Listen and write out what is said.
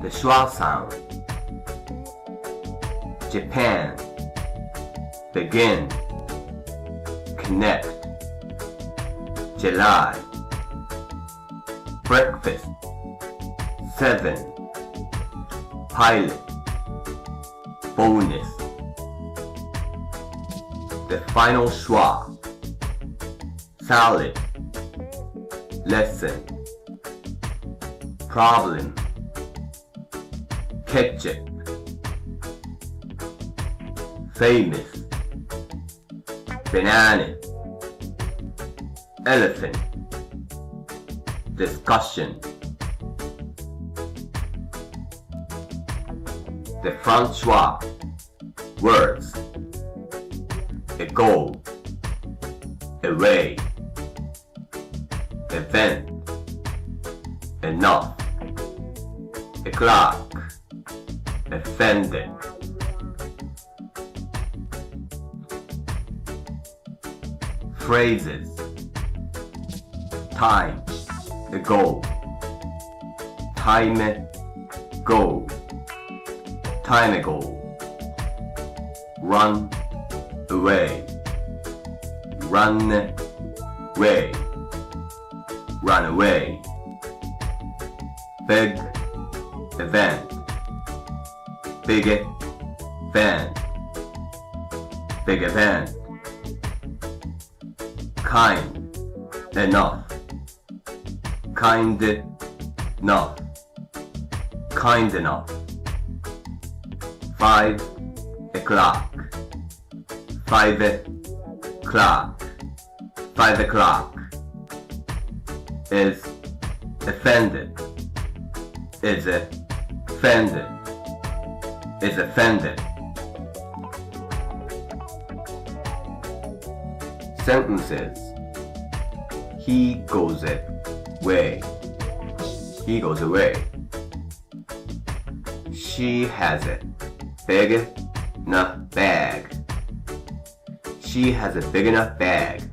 The Schwa sound. Japan. Begin. Connect. July. Breakfast. 7. Pilot. Bonus. The final schwa. Salad. Lesson. Problem. Ketchup. Famous. Banana. Elephant. Discussion. The front schwa. Words. Ago. Away. Event. Enough. O'clock. Offended. Phrases. Time. Ago. Time ago. Time ago. Run away. Run away. Run away. Big event. Big event. Big event. Kind enough. Kind enough. Kind enough. 5 o'clock. 5 o'clock. 5 o'clock. Is offended. Is offended. Is offended. Sentences. He goes away. He goes away. She has a big enough bag. She has a big enough bag.